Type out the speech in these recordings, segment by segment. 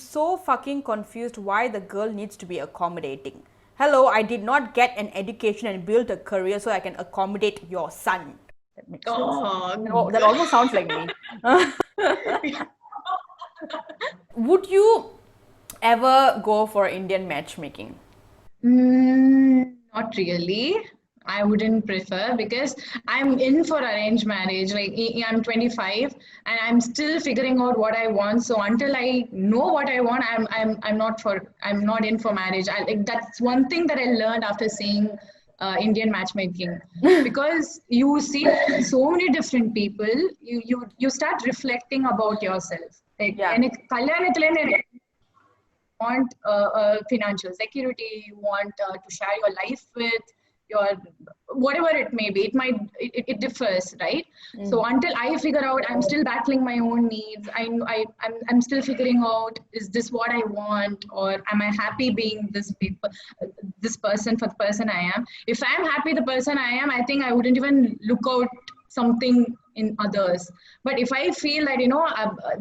so fucking confused why the girl needs to be accommodating. Hello, I did not get an education and build a career so I can accommodate your son. That makes sense. Oh, That almost sounds like me. Would you ever go for Indian matchmaking? Not really. I wouldn't prefer because I'm in for arranged marriage. Like I'm 25 and I'm still figuring out what I want. So until I know what I want, I'm not in for marriage. Like that's one thing that I learned after seeing Indian matchmaking because you see so many different people. You start reflecting about yourself. Like Yeah. எனக்கு கல்யாணத்துல want financial security, you want to share your life with your whatever it may be. It differs, right? So until I figure out, I'm still battling my own needs. I'm still figuring out, is this what I want, or am I happy being this person for the person I am? If I'm happy the person I am, I think I wouldn't even look out something in others. But if I feel that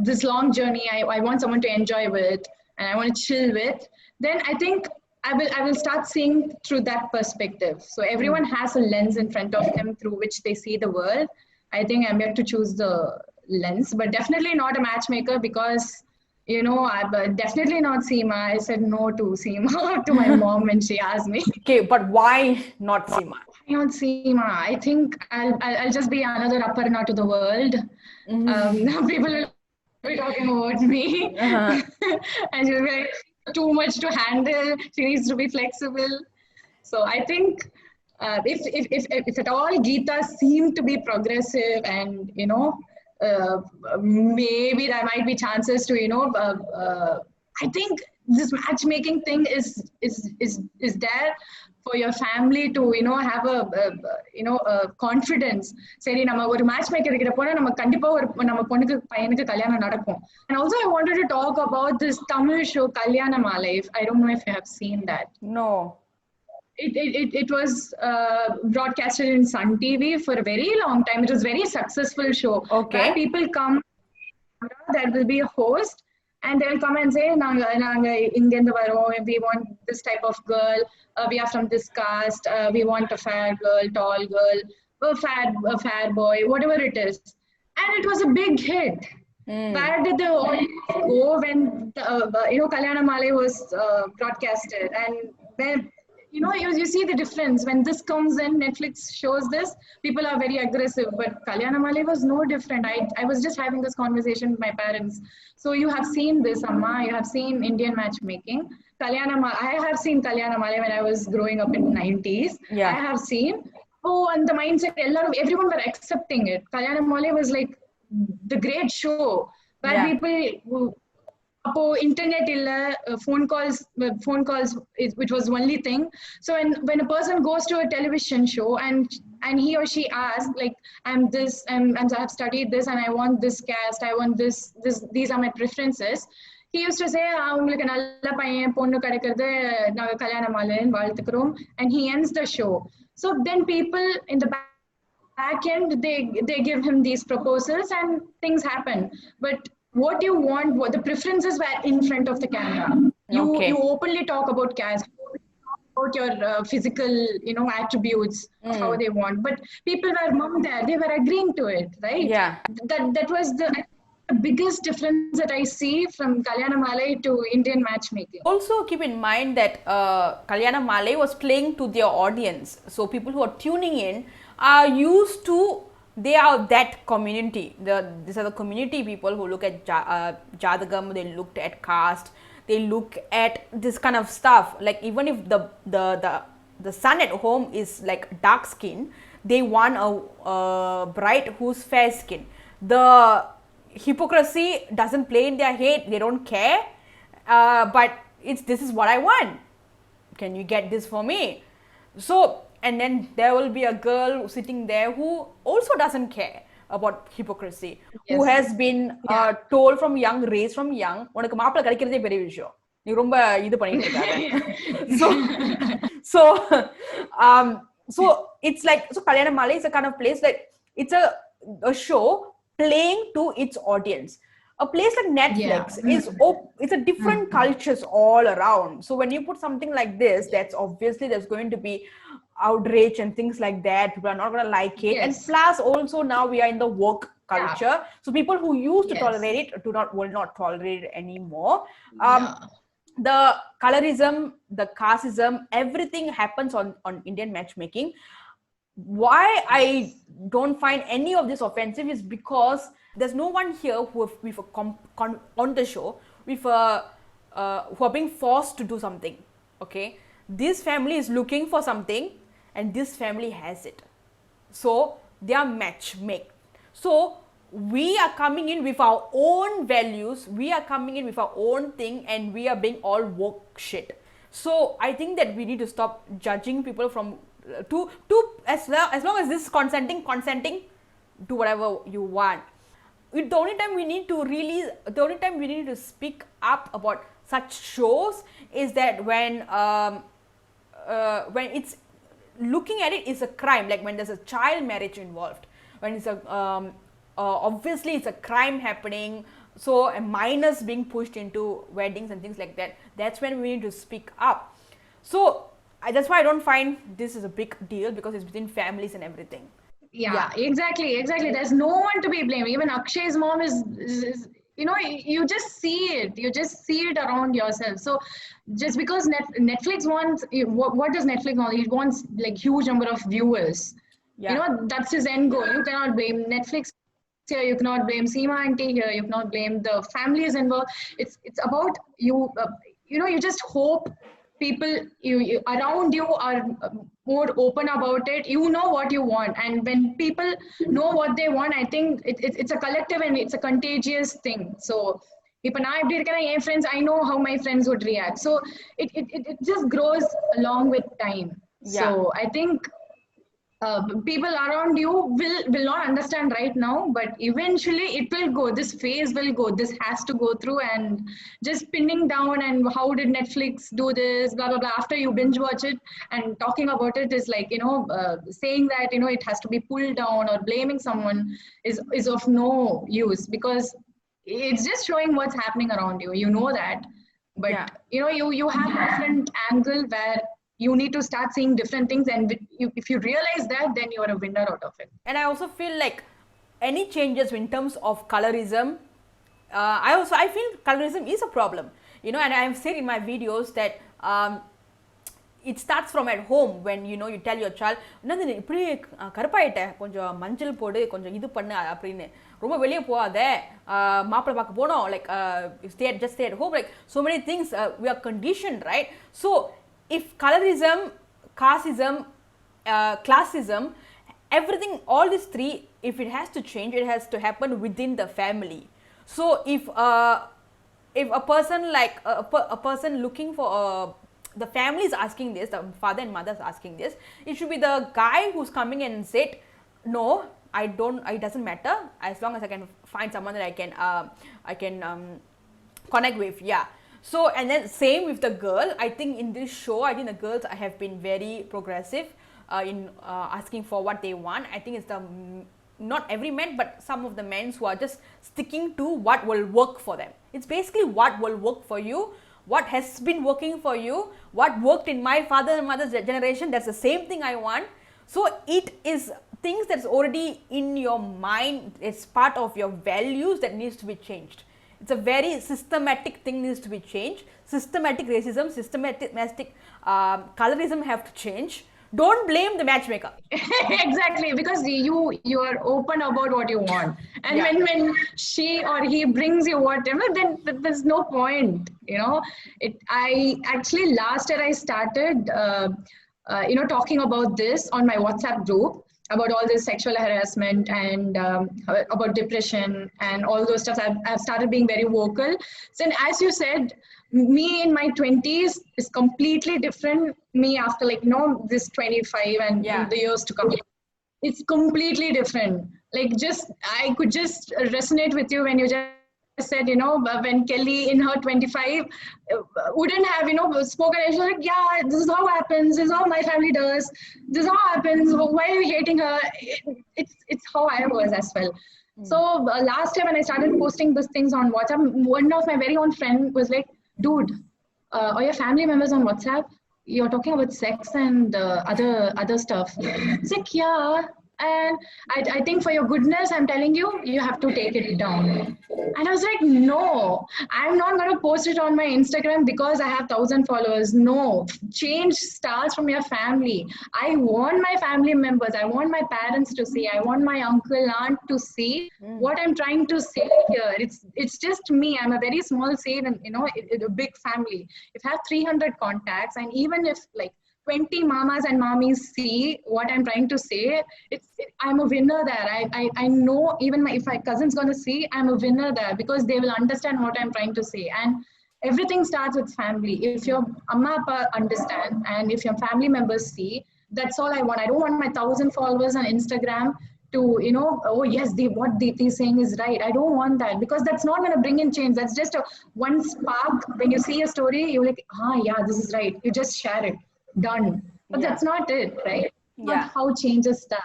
this long journey, I want someone to enjoy with and I want to chill with, then I think I will start seeing through that perspective. So everyone has a lens in front of them through which they see the world. I think I'm yet to choose the lens, but definitely not a matchmaker because I've definitely not Seema. I said no to Seema to my mom when she asked me. Okay, but why not Seema? Why not Seema? I think I'll just be another Aparna to the world. People will be talking about me. And she'll be like, too much to handle. She needs to be flexible. So I think if at all Geeta seemed to be progressive and maybe there might be chances to I think this matchmaking thing is there for your family to have a confidence. சரி நம்ம ஒரு match maker கிட்ட போனா நம்ம கண்டிப்பா நம்ம பொண்ணுக்கு பையனுக்கு கல்யாணம் நடக்கும். And also I wanted to talk about this Tamil show Kalayana Malai. I don't know if you have seen that. No. It was broadcasted in Sun TV for a very long time. It was a very successful show. Okay. Where people come, there will be a host and they'll come and say நாங்க இங்க இருந்து வரோம், we want this type of girl, we are from this caste, we want a fair girl, tall girl, a fair boy, whatever it is. And it was a big hit. Where did the audience go when Kalayana Malai was broadcasted? And when you see the difference when this comes in, Netflix shows this, people are very aggressive, but Kalayana Malai was no different. I was just having this conversation with my parents. So you have seen this, Amma, you have seen Indian matchmaking. I have seen Kalayana Malai when I was growing up in the 90s. Yeah. I have seen, and the mindset, everyone were accepting it. Kalayana Malai was like the great show where people அப்போ internet illa, phone calls which was only thing. So when a person goes to a television show and he or she asks like, I have studied this and I want this caste, I want this, these are my preferences. He used to say உங்களுக்கு நல்ல பையன் பொண்ணு கிடைக்கிறது நாங்க கல்யாண மாலைன்னு வாழ்த்துக்கிறோம், and he ends the show. So then people in the back end, they give him these proposals and things happen. But what you want, what the preferences were in front of the camera. You openly talk about caste, about your physical attributes, how they want, but people were mum there, they were agreeing to it, right? Yeah. That was the biggest difference that I see from Kalayana Malai to Indian matchmaking. Also keep in mind that Kalayana Malai was playing to their audience, so people who are tuning in are used to, they are that community. These are the community people who look at Jadagam, they looked at caste, they look at this kind of stuff. Like even if the son at home is like dark skin, they want a bride who's fair skin. The hypocrisy doesn't play in their head, they don't care, but this is what I want, can you get this for me? So and then there will be a girl sitting there who also doesn't care about hypocrisy, who has been told from young, raised from young, உனக்கு மாப்பிள்ளை கிடைக்கிறதே பெரிய விஷயம், நீ ரொம்ப இது பண்ணிட்டு இருக்காத. So it's like, so Kalayana Malai is a kind of place like it's a show playing to its audience. a place like Netflix it's a different cultures all around. So when you put something like this, that's obviously there's going to be outrage and things like that. People are not going to like it. And plus also now we are in the woke culture. So people who used to tolerate it will not tolerate it anymore. The colorism, the casteism, everything happens on Indian matchmaking. Why I don't find any of this offensive is because there's no one here who on the show with who are being forced to do something. Okay, this family is looking for something and this family has it, so they are matchmade. So we are coming in with our own values, we are coming in with our own thing, and we are being all woke shit. So I think that we need to stop judging people from to as long as this is consenting, do whatever you want. The only time we need to speak up about such shows is that when it's looking at it is a crime, like when there's a child marriage involved, when it's a obviously it's a crime happening, so a minors being pushed into weddings and things like that, that's when we need to speak up. So that's why I don't find this is a big deal, because it's within families and everything. Exactly. There's no one to be blamed. Even Akshay's mom is you just see it around yourself. So just because Netflix wants, what does Netflix want? It wants like huge number of viewers. That's his end goal. You cannot blame Netflix here, you cannot blame Seema auntie here, you cannot blame the families involved. It's about you. You just hope people you around you are more open about it. You know what you want, and when people know what they want, I think it's a collective and it's a contagious thing. So if friends, I know how my friends would react. So it just grows along with time. So I think people around you will not understand right now, but eventually it will go. This phase will go. This has to go through, and just pinning down and how did Netflix do this, blah blah blah. After you binge watch it and talking about it is like saying that it has to be pulled down or blaming someone is of no use, because it's just showing what's happening around you. You know that, but you have a different angle where you need to start seeing different things, and if you realize that, then you are a winner out of it. And I also feel like any changes in terms of colorism, I feel colorism is a problem, and I have said in my videos that it starts from at home, when you tell your child, இப்படி கருப்பாயிட்ட கொஞ்சம் மஞ்சள் போடு, கொஞ்சம் இது பண்ணு அப்படின்னு, ரொம்ப வெளியே போகாத, மாப்பிள்ளை பார்க்க போனோம், like just stay at home, like so many things we are conditioned, right? So if colorism, casteism, classism, everything, all these three, if it has to change, it has to happen within the family. So if a person like a person looking for the family is asking this, the father and mother is asking this, it should be the guy who's coming and said, no, it doesn't matter, as long as I can find someone that I can connect with. So, and then same with the girl. I think in this show, I think the girls have been very progressive in asking for what they want. I think it's not every man, but some of the men who are just sticking to what will work for them. It's basically what will work for you, what has been working for you, what worked in my father and mother's generation, that's the same thing I want. So it is things that's already in your mind, it's part of your values that needs to be changed. It's a very systematic thing needs to be changed. Systematic racism, systematic colorism have to change. Don't blame the matchmaker. Exactly, because you are open about what you want, and when she or he brings you whatever, then there's no point. I actually last year I started talking about this on my WhatsApp group, about all this sexual harassment and about depression and all those stuff. I've started being very vocal. So as you said, me in my 20s is completely different. Me after this 25 and the years to come, it's completely different. Like I could just resonate with you when you just said, when Kelly in her 25 wouldn't have, spoken, and she's like, yeah, this is how it happens, this is how my family does, this is how it happens, why are you hating her? It's how I was as well. So last time when I started posting these things on WhatsApp, one of my very own friend was like, dude, are your family members on WhatsApp? You're talking about sex and other stuff. It's like, yeah. And I think for your goodness, I'm telling you, you have to take it down. And I was like, no, I'm not going to post it on my Instagram because I have 1,000 followers. No, change starts from your family. I want my family members, I want my parents to see, I want my uncle, aunt to see what I'm trying to say here. It's just me. I'm a very small seed, and a big family. If I have 300 contacts, and even if like 20 mamas and mommies see what I'm trying to say, I'm a winner there. I know even if my cousin's gonna see, I'm a winner there because they will understand what I'm trying to say. And everything starts with family. If your amma appa understand and if your family members see, that's all I want. I don't want my 1,000 followers on Instagram to, oh yes, what Deepthi is saying is right. I don't want that because that's not going to bring in change. That's just one spark. When you see a story, you're like, yeah, this is right. You just share it. Done. But that's not it, right? Not how changes start.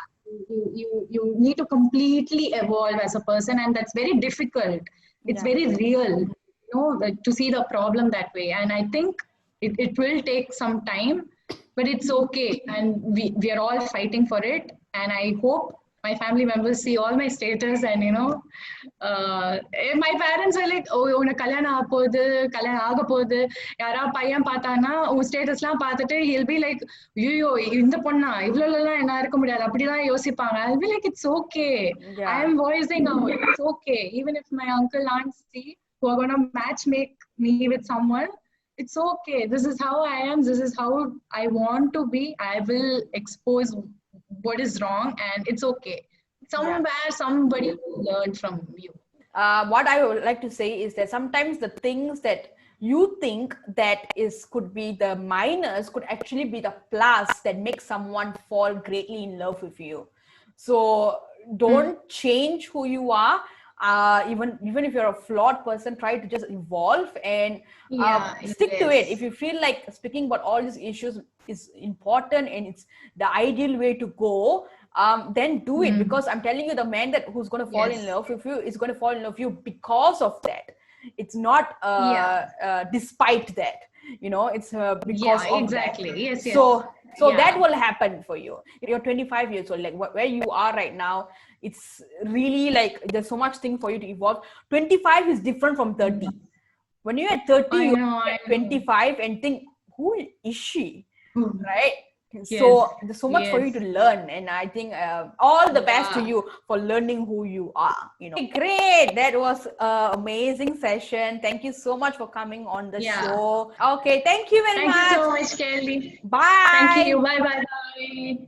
You need to completely evolve as a person, and that's very difficult. It's very real, to see the problem that way. And I think it will take some time, but it's okay. And we are all fighting for it. And I hope my family members see all my status and my parents are like, oh, உனக்கு கல்யாணம் ஆக போகுது, கல்யாணம் ஆக போகுது, யாரா பையன் பார்த்தானா உன் ஸ்டேட்டஸ்லாம் பார்த்துட்டு he'll be like, ஐயோ இந்த பொண்ணா இவ்வளோலாம் என்ன இருக்க முடியாது அப்படிதான் யோசிப்பாங்க. I'll be like, it's okay. I am voicing out. It's okay. Even if my uncle aunt see who are gonna match make me with someone, it's okay. This is how I am. This is how I want to be. I will expose what is wrong, and it's okay. Somewhere somebody will learn from you. What I would like to say is that sometimes the things that you think that could be the minus could actually be the plus that makes someone fall greatly in love with you. So don't change who you are. Even if you're a flawed person, try to just evolve and stick to it. If you feel like speaking about all these issues is important and it's the ideal way to go, then do it, because I'm telling you, the man who's going to fall in love with you is going to fall in love with you because of that. It's not despite that, it's because of exactly that. Yes. So that will happen for you. You're 25 years old, like where you are right now. It's really like there's so much thing for you to evolve. 25 is different from 30. When you're at 30, you're at 25 and think, who is she? Right? So there's so much for you to learn, and I think all the best to you for learning who you are. Great, that was an amazing session. Thank you so much for coming on the show. Okay, thank you very much. Thank you so much, Kelly. Bye. Thank you. Bye.